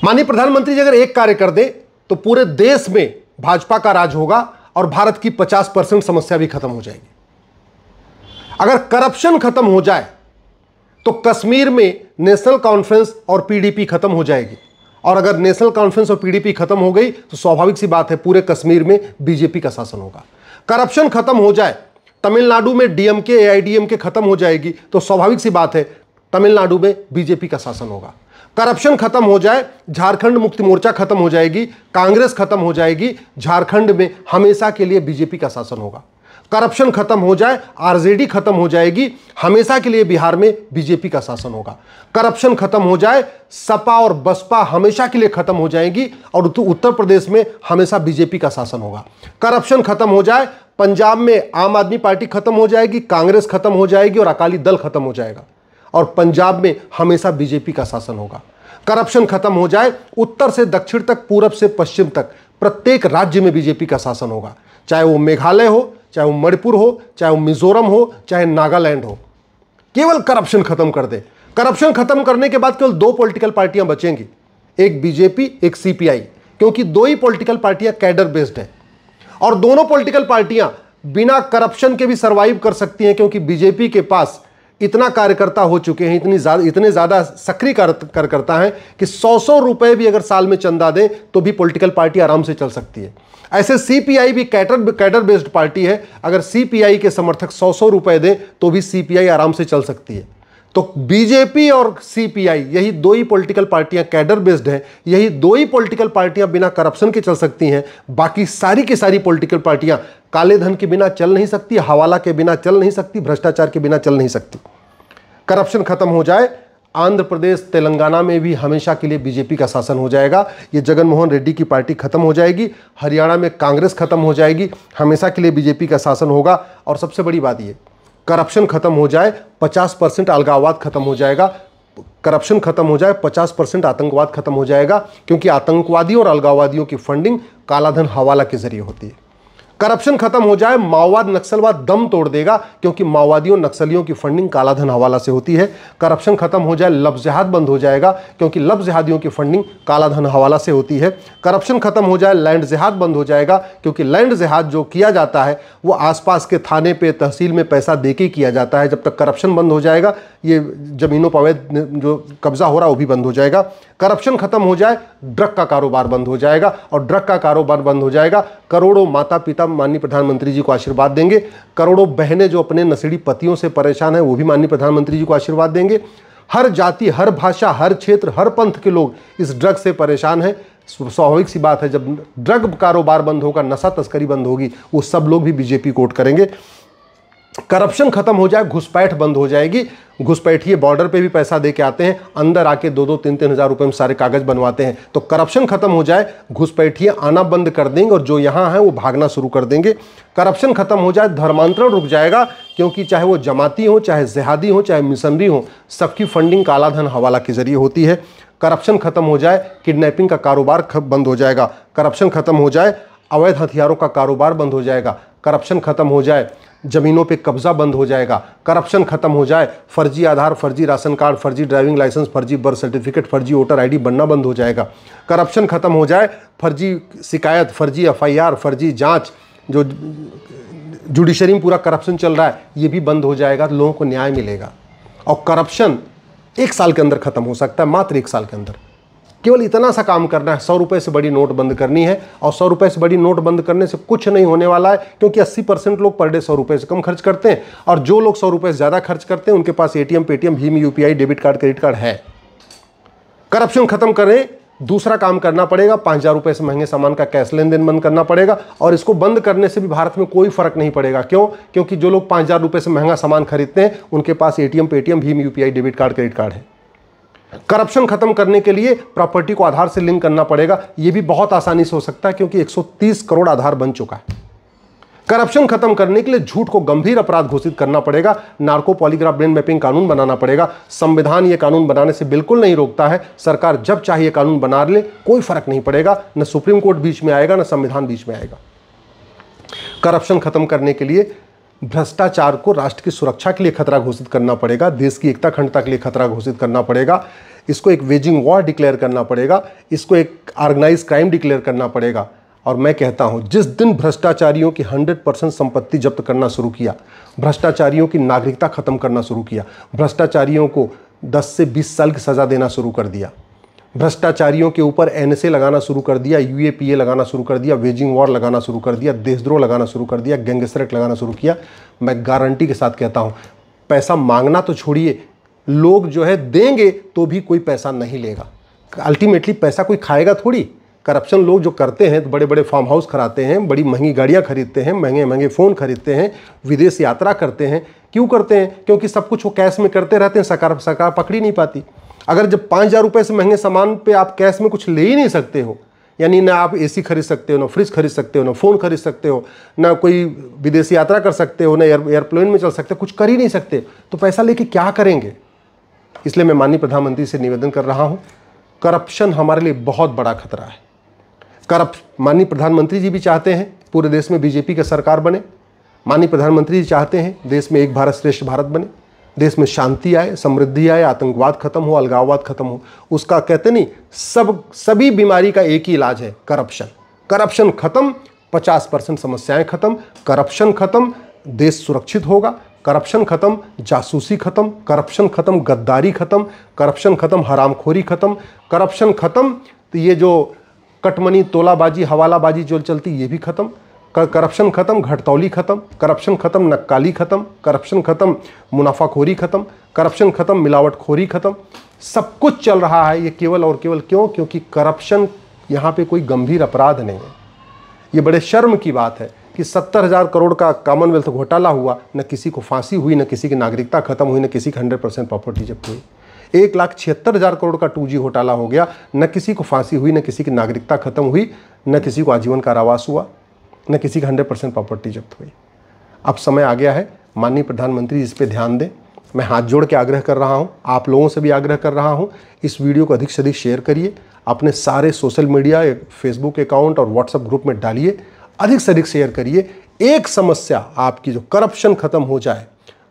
माननीय प्रधानमंत्री जी अगर एक कार्य कर दे तो पूरे देश में भाजपा का राज होगा और भारत की 50% समस्या भी खत्म हो जाएगी। अगर करप्शन खत्म हो जाए तो कश्मीर में नेशनल कॉन्फ्रेंस और पीडीपी खत्म हो जाएगी, और अगर नेशनल कॉन्फ्रेंस और पीडीपी खत्म हो गई तो स्वाभाविक सी बात है पूरे कश्मीर में बीजेपी का शासन होगा। करप्शन खत्म हो जाए, तमिलनाडु में डीएमके एआईडीएमके खत्म हो जाएगी तो स्वाभाविक सी बात है तमिलनाडु में बीजेपी का शासन होगा। करप्शन खत्म हो जाए, झारखंड मुक्ति मोर्चा खत्म हो जाएगी, कांग्रेस खत्म हो जाएगी, झारखंड में हमेशा के लिए बीजेपी का शासन होगा। करप्शन खत्म हो जाए, आरजेडी खत्म हो जाएगी, हमेशा के लिए बिहार में बीजेपी का शासन होगा। करप्शन खत्म हो जाए, सपा और बसपा हमेशा के लिए खत्म हो जाएगी और उत्तर प्रदेश में हमेशा बीजेपी का शासन होगा। करप्शन खत्म हो जाए, पंजाब में आम आदमी पार्टी खत्म हो जाएगी, कांग्रेस खत्म हो जाएगी और अकाली दल खत्म हो जाएगा और पंजाब में हमेशा बीजेपी का शासन होगा। करप्शन खत्म हो जाए, उत्तर से दक्षिण तक, पूरब से पश्चिम तक प्रत्येक राज्य में बीजेपी का शासन होगा, चाहे वो मेघालय हो, चाहे वो मणिपुर हो, चाहे वो मिजोरम हो, चाहे नागालैंड हो। केवल करप्शन खत्म कर दे। करप्शन खत्म करने के बाद केवल 2 पॉलिटिकल पार्टियां बचेंगी, एक बीजेपी, एक सीपीआई, क्योंकि 2 ही पॉलिटिकल पार्टियां कैडर बेस्ड है और दोनों पॉलिटिकल पार्टियां बिना करप्शन के भी सर्वाइव कर सकती हैं, क्योंकि बीजेपी के पास इतना कार्यकर्ता हो चुके हैं, इतने ज्यादा सक्रिय कार्यकर्ता हैं कि 100 रुपए भी अगर साल में चंदा दें तो भी पॉलिटिकल पार्टी आराम से चल सकती है। ऐसे सीपीआई भी कैडर बेस्ड पार्टी है, अगर सीपीआई के समर्थक 100 रुपए दें तो भी सीपीआई आराम से चल सकती है। तो बीजेपी और सीपीआई यही 2 ही पॉलिटिकल पार्टियां कैडर बेस्ड हैं, यही 2 ही पॉलिटिकल पार्टियां बिना करप्शन के चल सकती हैं। बाकी सारी की सारी पॉलिटिकल पार्टियां काले धन के बिना चल नहीं सकती, हवाला के बिना चल नहीं सकती, भ्रष्टाचार के बिना चल नहीं सकती। करप्शन खत्म हो जाए, आंध्र प्रदेश तेलंगाना में भी हमेशा के लिए बीजेपी का शासन हो जाएगा। ये जगन मोहन रेड्डी की पार्टी खत्म हो जाएगी, हरियाणा में कांग्रेस खत्म हो जाएगी, हमेशा के लिए बीजेपी का शासन होगा। और सबसे बड़ी बात ये, करप्शन खत्म हो जाए, 50% अलगाववाद खत्म हो जाएगा। करप्शन खत्म हो जाए, 50% आतंकवाद खत्म हो जाएगा, क्योंकि आतंकवादियों और अलगाववादियों की फंडिंग कालाधन हवाला के जरिए होती है। करप्शन खत्म हो जाए, माओवाद नक्सलवाद दम तोड़ देगा, क्योंकि माओवादियों नक्सलियों की फंडिंग कालाधन हवाला से होती है। करप्शन खत्म हो जाए, लव जिहाद बंद हो जाएगा, क्योंकि लव जिहादियों की फंडिंग कालाधन हवाला से होती है। करप्शन खत्म हो जाए, लैंड जिहाद बंद हो जाएगा, क्योंकि लैंड जिहाद जो किया जाता है वो आसपास के थाने पे तहसील में पैसा देके किया जाता है। जब तक करप्शन बंद हो जाएगा, ये जमीनों पर अवैध जो कब्जा हो रहा है वो भी बंद हो जाएगा। करप्शन खत्म हो जाए, ड्रग का कारोबार बंद हो जाएगा, और ड्रग का कारोबार बंद हो जाएगा, करोड़ों माता पिता माननीय प्रधानमंत्री जी को आशीर्वाद देंगे। करोड़ों बहनें जो अपने नशेड़ी पतियों से परेशान हैं वो भी माननीय प्रधानमंत्री जी को आशीर्वाद देंगे। हर जाति, हर भाषा, हर क्षेत्र, हर पंथ के लोग इस ड्रग से परेशान हैं। स्वाभाविक सी बात है, जब ड्रग कारोबार बंद होगा, नशा तस्करी बंद होगी, वो सब लोग भी बीजेपी को वोट करेंगे। करप्शन खत्म हो जाए, घुसपैठ बंद हो जाएगी। घुसपैठिए बॉर्डर पे भी पैसा दे के आते हैं, अंदर आके 2-3 हज़ार रुपए में सारे कागज बनवाते हैं। तो करप्शन खत्म हो जाए, घुसपैठिए आना बंद कर देंगे और जो यहाँ हैं वो भागना शुरू कर देंगे। करप्शन खत्म हो जाए, धर्मांतरण रुक जाएगा, क्योंकि चाहे वो जमाती हो, चाहे जिहादी हो, चाहे मिशनरी हो, सबकी फंडिंग कालाधन हवाला के जरिए होती है। करप्शन खत्म हो जाए, किडनैपिंग का कारोबार बंद हो जाएगा। करप्शन खत्म हो जाए, अवैध हथियारों का कारोबार बंद हो जाएगा। करप्शन खत्म हो जाए, जमीनों पे कब्जा बंद हो जाएगा। करप्शन खत्म हो जाए, फर्जी आधार, फर्जी राशन कार्ड, फर्जी ड्राइविंग लाइसेंस, फर्जी बर्थ सर्टिफिकेट, फर्जी वोटर आईडी बनना बंद हो जाएगा। करप्शन खत्म हो जाए, फर्जी शिकायत, फर्जी एफआईआर, फर्जी जांच, जो जुडिशरी में पूरा करप्शन चल रहा है, ये भी बंद हो जाएगा, लोगों को न्याय मिलेगा। और करप्शन 1 साल के अंदर खत्म हो सकता है, मात्र 1 साल के अंदर। केवल इतना सा काम करना है, 100 रुपए से बड़ी नोट बंद करनी है। और 100 रुपए से बड़ी नोट बंद करने से कुछ नहीं होने वाला है, क्योंकि 80% लोग पर डे 100 रुपए से कम खर्च करते हैं, और जो लोग 100 रुपए से ज्यादा खर्च करते हैं उनके पास एटीएम, पेटीएम, भीम UPI, debit card, credit card है। करप्शन खत्म करें, दूसरा काम करना पड़ेगा, 5000 रुपए से महंगे सामान का कैश लेन देन बंद करना पड़ेगा। और इसको बंद करने से भी भारत में कोई फर्क नहीं पड़ेगा। क्यों? क्योंकि जो लोग 5000 रुपए से महंगा सामान खरीदते हैं उनके पास एटीएम, पेटीएम, भीम UPI, debit card, credit card है। करप्शन खत्म करने के लिए प्रॉपर्टी को आधार से लिंक करना पड़ेगा। यह भी बहुत आसानी से हो सकता है, क्योंकि 130 करोड़ आधार बन चुका है। करप्शन खत्म करने के लिए झूठ को गंभीर अपराध घोषित करना पड़ेगा। नार्को पॉलीग्राफ ब्रेन मैपिंग कानून बनाना पड़ेगा। संविधान यह कानून बनाने से बिल्कुल नहीं रोकता है, सरकार जब चाहिए कानून बना ले, कोई फर्क नहीं पड़ेगा। न सुप्रीम कोर्ट बीच में आएगा, न संविधान बीच में आएगा। करप्शन खत्म करने के लिए भ्रष्टाचार को राष्ट्र की सुरक्षा के लिए खतरा घोषित करना पड़ेगा, देश की एकता अखंडता के लिए खतरा घोषित करना पड़ेगा, इसको एक वेजिंग वॉर डिक्लेयर करना पड़ेगा, इसको एक ऑर्गेनाइज क्राइम डिक्लेयर करना पड़ेगा। और मैं कहता हूं, जिस दिन भ्रष्टाचारियों की 100% संपत्ति जब्त करना शुरू किया, भ्रष्टाचारियों की नागरिकता खत्म करना शुरू किया, भ्रष्टाचारियों को 10 से 20 साल की सजा देना शुरू कर दिया, भ्रष्टाचारियों के ऊपर NSA लगाना शुरू कर दिया, UAPA लगाना शुरू कर दिया, वेजिंग वॉर लगाना शुरू कर दिया, देशद्रोह लगाना शुरू कर दिया, गैंगस्टर एक्ट लगाना शुरू किया, मैं गारंटी के साथ कहता हूं, पैसा मांगना तो छोड़िए, लोग जो है देंगे तो भी कोई पैसा नहीं लेगा। अल्टीमेटली पैसा कोई खाएगा थोड़ी। करप्शन लोग जो करते हैं, तो बड़े बड़े फार्म हाउस खराते हैं, बड़ी महंगी गाड़ियाँ खरीदते हैं, महंगे महंगे फ़ोन खरीदते हैं, विदेश यात्रा करते हैं। क्यों करते हैं? क्योंकि सब कुछ वो कैश में करते रहते हैं, सरकार पकड़ी नहीं पाती। अगर जब 5,000 रुपये से महंगे सामान पे आप कैश में कुछ ले ही नहीं सकते हो, यानी ना आप AC खरीद सकते हो, ना फ्रिज खरीद सकते हो, ना फ़ोन खरीद सकते हो, ना कोई विदेशी यात्रा कर सकते हो, ना एयरप्लेन में चल सकते हो, कुछ कर ही नहीं सकते, तो पैसा लेके क्या करेंगे? इसलिए मैं माननीय प्रधानमंत्री से निवेदन कर रहा हूँ, करप्शन हमारे लिए बहुत बड़ा खतरा है। माननीय प्रधानमंत्री जी भी चाहते हैं पूरे देश में BJP की सरकार बने। माननीय प्रधानमंत्री जी चाहते हैं देश में एक भारत श्रेष्ठ भारत बने, देश में शांति आए, समृद्धि आए, आतंकवाद खत्म हो, अलगाववाद खत्म हो। उसका कहते नहीं, सभी बीमारी का एक ही इलाज है, करप्शन। करप्शन खत्म, 50% समस्याएं खत्म, करप्शन खत्म, देश सुरक्षित होगा। करप्शन खत्म, जासूसी खत्म, करप्शन खत्म, गद्दारी खत्म, करप्शन खत्म, हरामखोरी खत्म, करप्शन खत्म, तो ये जो कटमनी, तोलाबाजी, हवालाबाजी जो चलती, ये भी खत्म। करप्शन खत्म, घटतौली खत्म, करप्शन खत्म, नक्काली खत्म, करप्शन खत्म, मुनाफाखोरी खत्म, करप्शन खत्म, मिलावटखोरी खत्म। सब कुछ चल रहा है ये केवल और केवल क्यों? क्योंकि करप्शन यहाँ पे कोई गंभीर अपराध नहीं है। ये बड़े शर्म की बात है कि 70,000 करोड़ का कॉमनवेल्थ घोटाला हुआ, न किसी को फांसी हुई, न किसी की नागरिकता खत्म हुई, न किसी की 100% प्रॉपर्टी जब्त हुई। 1,76,000 करोड़ का 2G घोटाला हो गया, न किसी को फांसी हुई, न किसी की नागरिकता खत्म हुई, न किसी को आजीवन कारावास हुआ, न किसी की 100% प्रॉपर्टी जब्त हुई। अब समय आ गया है, माननीय प्रधानमंत्री इस पे ध्यान दें। मैं हाथ जोड़ के आग्रह कर रहा हूं, आप लोगों से भी आग्रह कर रहा हूं, इस वीडियो को अधिक से अधिक शेयर करिए, अपने सारे सोशल मीडिया, फेसबुक अकाउंट और व्हाट्सएप ग्रुप में डालिए, अधिक से अधिक शेयर करिए। एक समस्या आपकी, जो करप्शन खत्म हो जाए।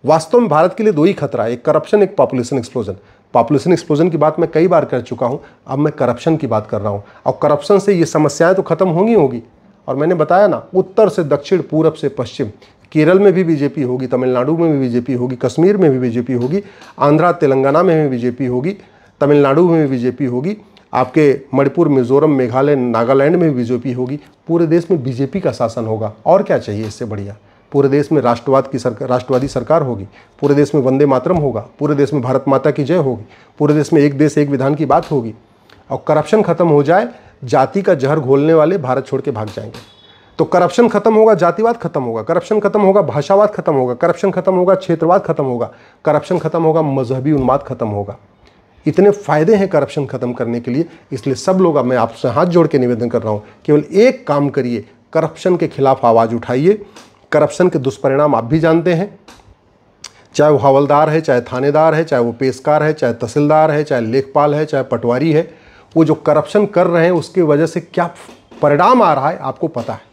वास्तव में भारत के लिए 2 ही खतरा है, एक करप्शन, एक पॉपुलेशन एक्सप्लोजन। पॉपुलेशन एक्सप्लोजन की बात मैं कई बार कर चुका हूं, अब मैं करप्शन की बात कर रहा हूं। और करप्शन से ये समस्याएं तो खत्म होंगी। और मैंने बताया ना, उत्तर से दक्षिण, पूरब से पश्चिम, केरल में भी BJP होगी, तमिलनाडु में भी BJP होगी, कश्मीर में भी BJP होगी, आंध्रा तेलंगाना में भी BJP होगी, तमिलनाडु में भी BJP होगी, आपके मणिपुर, मिजोरम, मेघालय, नागालैंड में भी BJP होगी। पूरे देश में BJP का शासन होगा, और क्या चाहिए इससे बढ़िया? पूरे देश में राष्ट्रवादी सरकार होगी, पूरे देश में वंदे मातरम होगा, पूरे देश में भारत माता की जय होगी, पूरे देश में एक देश एक विधान की बात होगी। और करप्शन खत्म हो जाए, जाति का जहर घोलने वाले भारत छोड़ के भाग जाएंगे। तो करप्शन खत्म होगा, जातिवाद खत्म होगा, करप्शन खत्म होगा, भाषावाद खत्म होगा, करप्शन खत्म होगा, क्षेत्रवाद खत्म होगा, करप्शन खत्म होगा, मजहबी उन्माद खत्म होगा। इतने फायदे हैं करप्शन खत्म करने के लिए। इसलिए सब लोग, अब मैं आपसे हाथ जोड़ के निवेदन कर रहा हूं, केवल एक काम करिए, करप्शन के खिलाफ आवाज उठाइए। करप्शन के दुष्परिणाम आप भी जानते हैं, चाहे वो हवलदार है, चाहे थानेदार है, चाहे वो पेशकार है, चाहे तहसीलदार है, चाहे लेखपाल है, चाहे पटवारी है, वो जो करप्शन कर रहे हैं उसकी वजह से क्या परिणाम आ रहा है आपको पता है।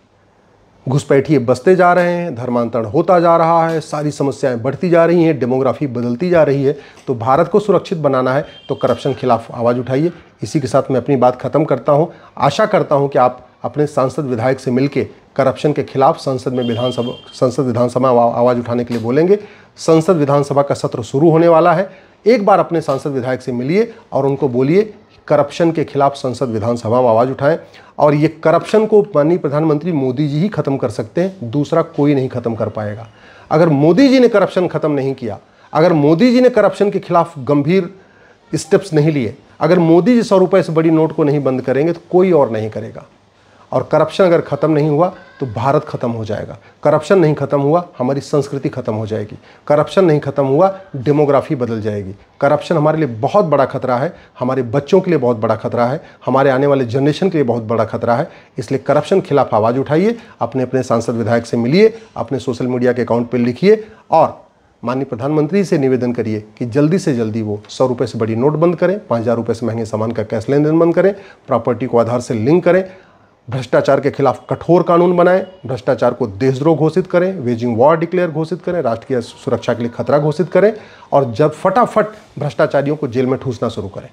घुसपैठिए बसते जा रहे हैं, धर्मांतरण होता जा रहा है, सारी समस्याएं बढ़ती जा रही हैं, डेमोग्राफी बदलती जा रही है। तो भारत को सुरक्षित बनाना है तो करप्शन के खिलाफ आवाज़ उठाइए। इसी के साथ मैं अपनी बात खत्म करता हूं। आशा करता हूं कि आप अपने सांसद विधायक से मिलकर करप्शन के खिलाफ संसद विधानसभा आवाज़ उठाने के लिए बोलेंगे। संसद विधानसभा का सत्र शुरू होने वाला है। एक बार अपने सांसद विधायक से मिलिए और उनको बोलिए करप्शन के खिलाफ संसद विधानसभा में आवाज़ उठाएं। और ये करप्शन को माननीय प्रधानमंत्री मोदी जी ही खत्म कर सकते हैं, दूसरा कोई नहीं खत्म कर पाएगा। अगर मोदी जी ने करप्शन खत्म नहीं किया, अगर मोदी जी ने करप्शन के खिलाफ गंभीर स्टेप्स नहीं लिए, अगर मोदी जी 100 रुपये से बड़ी नोट को नहीं बंद करेंगे तो कोई और नहीं करेगा। और करप्शन अगर ख़त्म नहीं हुआ तो भारत ख़त्म हो जाएगा। करप्शन नहीं ख़त्म हुआ, हमारी संस्कृति ख़त्म हो जाएगी। करप्शन नहीं ख़त्म हुआ, डेमोग्राफी बदल जाएगी। करप्शन हमारे लिए बहुत बड़ा खतरा है, हमारे बच्चों के लिए बहुत बड़ा खतरा है, हमारे आने वाले जनरेशन के लिए बहुत बड़ा खतरा है। इसलिए करप्शन के खिलाफ आवाज़ उठाइए, अपने अपने सांसद विधायक से मिलिए, अपने सोशल मीडिया के अकाउंट पर लिखिए और माननीय प्रधानमंत्री से निवेदन करिए कि जल्दी से जल्दी वो 100 रुपये से बड़ी नोट बंद करें, 5,000 रुपये से महंगे सामान का कैश लेन देन बंद करें, प्रॉपर्टी को आधार से लिंक करें, भ्रष्टाचार के खिलाफ कठोर कानून बनाएं, भ्रष्टाचार को देशद्रोह घोषित करें, वेजिंग वॉर डिक्लेयर घोषित करें, राष्ट्रीय सुरक्षा के लिए खतरा घोषित करें और जब फटाफट भ्रष्टाचारियों को जेल में ठूसना शुरू करें।